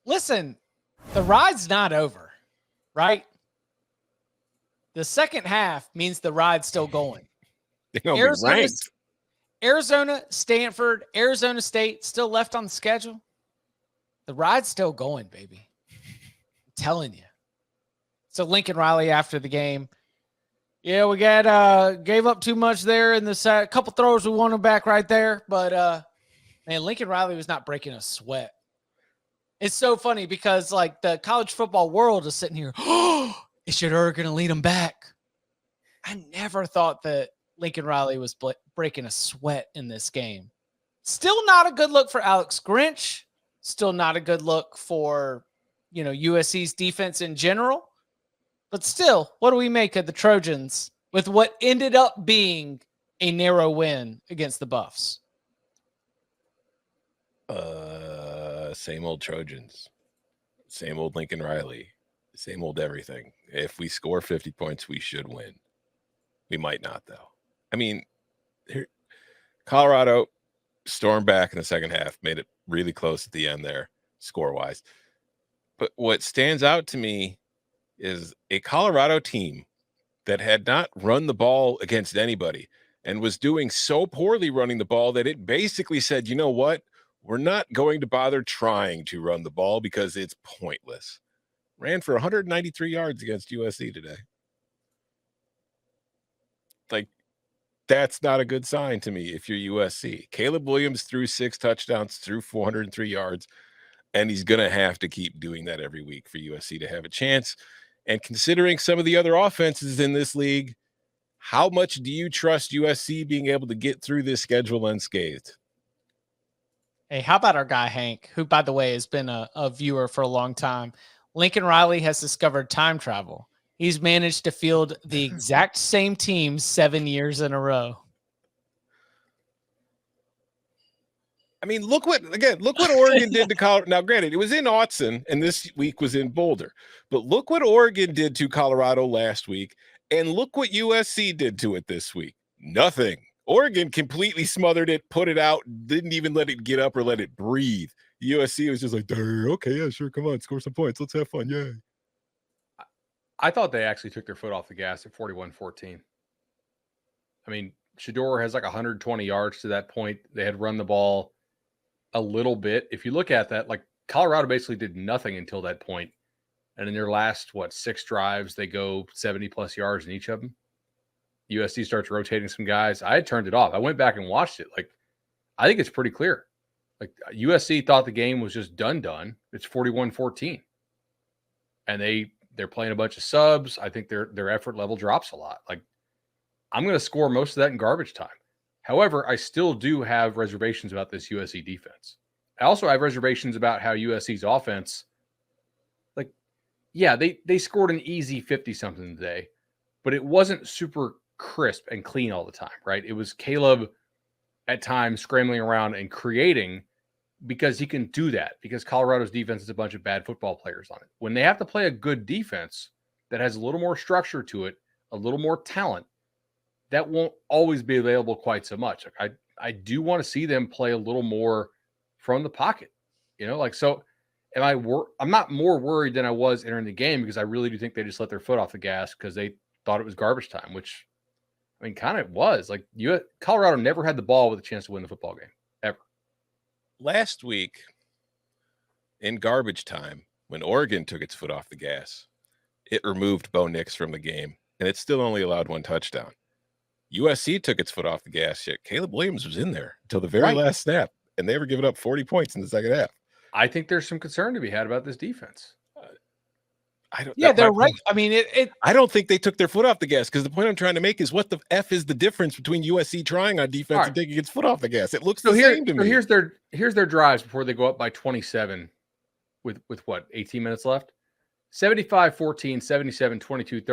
Listen, the ride's not over, right? The second half means the ride's still going. They're going to be ranked. Arizona, Stanford, Arizona State still left on the schedule. The ride's still going, baby. I'm telling you. So Lincoln Riley after the game. Yeah, we got gave up too much there in this couple throws we wanted back right there. But man, Lincoln Riley was not breaking a sweat. It's so funny because like the college football world is sitting here. Oh, is Shedeur going to lead them back? I never thought that Lincoln Riley was breaking a sweat in this game. Still not a good look for Alex Grinch. Still not a good look for, USC's defense in general. But still, what do we make of the Trojans with what ended up being a narrow win against the Buffs? Same old Trojans. Same old Lincoln Riley. Same old everything. If we score 50 points, we should win. We might not, though. I mean, Colorado stormed back in the second half, made it really close at the end there, score-wise. But what stands out to me is a Colorado team that had not run the ball against anybody and was doing so poorly running the ball that it basically said, you know what? We're not going to bother trying to run the ball because it's pointless. Ran for 193 yards against USC today. Like, that's not a good sign to me if you're USC. Caleb Williams threw 6 touchdowns, threw 403 yards, and he's going to have to keep doing that every week for USC to have a chance. And considering some of the other offenses in this league, how much do you trust USC being able to get through this schedule unscathed? Hey, how about our guy Hank, who, by the way, has been a viewer for a long time? Lincoln Riley has discovered time travel. He's managed to field the exact same team 7 years in a row. I mean, look what Oregon did to Colorado. Now, granted, it was in Autzen, and this week was in Boulder. But look what Oregon did to Colorado last week, and look what USC did to it this week. Nothing. Oregon completely smothered it, put it out, didn't even let it get up or let it breathe. USC was just like, okay, yeah, sure, come on, score some points. Let's have fun, yay. I thought they actually took their foot off the gas at 41-14. I mean, Shedeur has like 120 yards to that point. They had run the ball a little bit. If you look at that, like Colorado basically did nothing until that point. And in their last, 6 drives, they go 70-plus yards in each of them. USC starts rotating some guys. I had turned it off. I went back and watched it. Like, I think it's pretty clear. Like, USC thought the game was just done. It's 41-14. And they're playing a bunch of subs. I think their effort level drops a lot. Like, I'm going to score most of that in garbage time. However, I still do have reservations about this USC defense. I also have reservations about how USC's offense, like, yeah, they scored an easy 50-something today, but it wasn't super crisp and clean all the time, right? It was Caleb at times scrambling around and creating because he can do that because Colorado's defense is a bunch of bad football players on it. When they have to play a good defense that has a little more structure to it, a little more talent, that won't always be available quite so much. Like I do want to see them play a little more from the pocket, so I'm not more worried than I was entering the game because I really do think they just let their foot off the gas because they thought it was garbage time, which I mean, kind of was. Like Colorado never had the ball with a chance to win the football game ever. Last week in garbage time, when Oregon took its foot off the gas, it removed Bo Nix from the game, and it still only allowed 1 touchdown. USC took its foot off the gas. Yet Caleb Williams was in there until the very last snap, and they were giving up 40 points in the second half. I think there's some concern to be had about this defense. They're right. I mean, I don't think they took their foot off the gas because the point I'm trying to make is what the F is the difference between USC trying on defense and taking its foot off the gas? It looks the same to me. Here's their drives before they go up by 27 with 18 minutes left? 75-14, 77-22,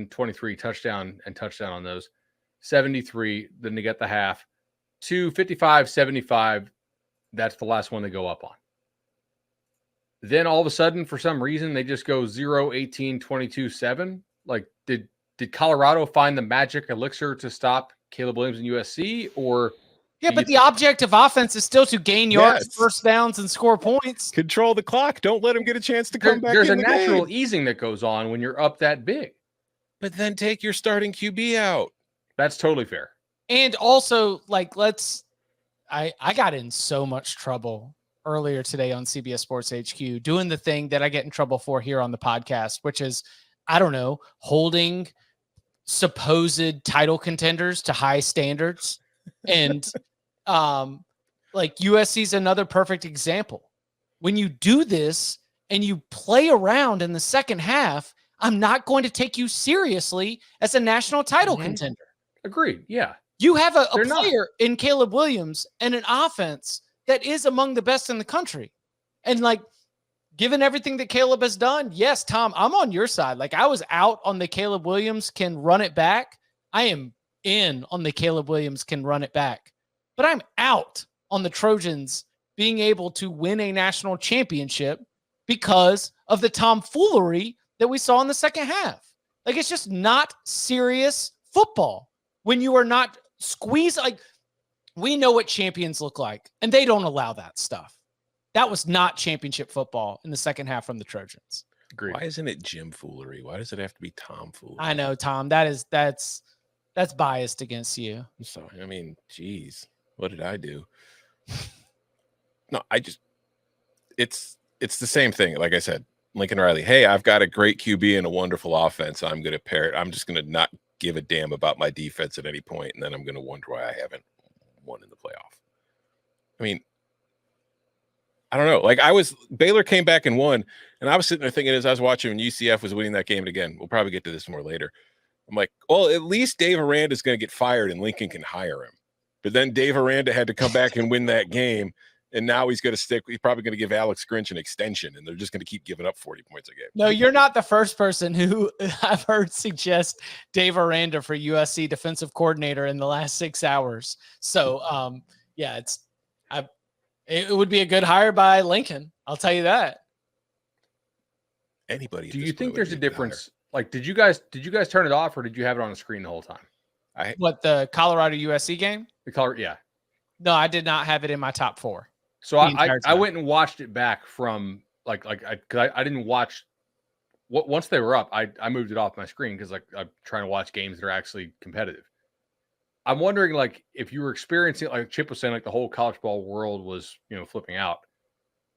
37-23, touchdown on those. 73, then they get the half. 55-75, that's the last one they go up on. Then all of a sudden, for some reason, they just go 0-18, 22-7. Like, did Colorado find the magic elixir to stop Caleb Williams and USC, or Yeah, but the object of offense is still to gain yards, Yes. first downs, and score points. Control the clock. Don't let him get a chance to come back There's in a the natural game. easing that goes on when you're up that big. But then take your starting QB out. That's totally fair. And also, like, I got in so much trouble earlier today on CBS Sports HQ doing the thing that I get in trouble for here on the podcast, which is, I don't know, holding supposed title contenders to high standards. And like USC is another perfect example. When you do this and you play around in the second half, I'm not going to take you seriously as a national title contender. Agreed. Yeah. You have a They're player in Caleb Williams and an offense that is among the best in the country. And like, given everything that Caleb has done, yes, Tom, I'm on your side. Like, I was out on the Caleb Williams can run it back. I am in on the Caleb Williams can run it back. But I'm out on the Trojans being able to win a national championship because of the tomfoolery that we saw in the second half. Like, it's just not serious football when you are not squeezed. Like, we know what champions look like, and they don't allow that stuff. That was not championship football in the second half from the Trojans. Agreed. Why isn't it Jim foolery? Why does it have to be Tom foolery? I know, Tom. That's biased against you. So, I mean, geez, what did I do? No, it's the same thing. Like I said, Lincoln Riley, hey, I've got a great QB and a wonderful offense. I'm going to pair it. I'm just going to not give a damn about my defense at any point, and then I'm going to wonder why I haven't won in the playoff. I mean, I don't know. Like, Baylor came back and won, and I was sitting there thinking as I was watching when UCF was winning that game, and again, we'll probably get to this more later. I'm like, well, at least Dave Aranda is going to get fired and Lincoln can hire him. But then Dave Aranda had to come back and win that game, and now he's going to stick. He's probably going to give Alex Grinch an extension, and they're just going to keep giving up 40 points a game. No, you're not the first person who I've heard suggest Dave Aranda for USC defensive coordinator in the last 6 hours. So, yeah, it would be a good hire by Lincoln. I'll tell you that. Anybody? Do you think there's a difference? Like, did you guys turn it off, or did you have it on the screen the whole time? What, the Colorado USC game? Yeah. No, I did not have it in my top 4. So I went and watched it back from I didn't watch once they were up. I moved it off my screen because I'm trying to watch games that are actually competitive. I'm wondering, like, if you were experiencing, like Chip was saying, like the whole college ball world was, flipping out.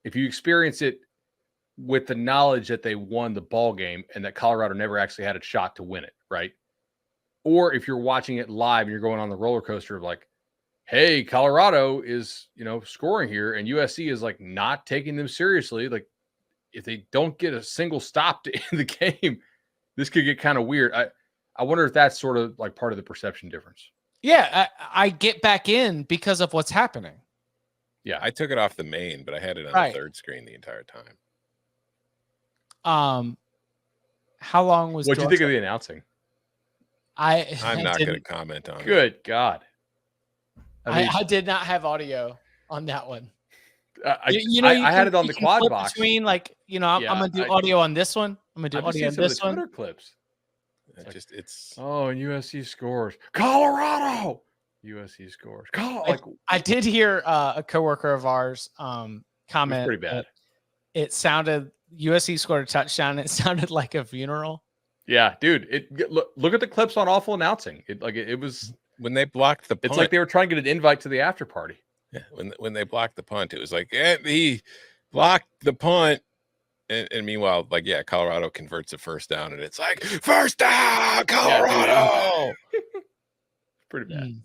If you experience it with the knowledge that they won the ball game and that Colorado never actually had a shot to win it, right? Or if you're watching it live and you're going on the roller coaster of like, hey, Colorado is, scoring here, and USC is like not taking them seriously. Like, if they don't get a single stop to end the game, this could get kind of weird. I wonder if that's sort of like part of the perception difference. Yeah, I get back in because of what's happening. Yeah, I took it off the main, but I had it on the third screen the entire time. How long was? What do you think of the announcing? I'm not going to comment on it. Good God. I did not have audio on that one. I had it on the quad box. Between, like, I'm going to do audio on this one. I'm going to do audio on this one. Twitter clips. It's and USC scores. Colorado. USC scores. I did hear a coworker of ours comment. Pretty bad. It sounded USC scored a touchdown. It sounded like a funeral. Yeah, dude. Look at the clips on Awful Announcing. It was when they blocked the punt. It's like they were trying to get an invite to the after party. Yeah, when they blocked the punt, it was like, he blocked the punt. And meanwhile, like, yeah, Colorado converts a first down, and it's like, first down, Colorado. Pretty bad.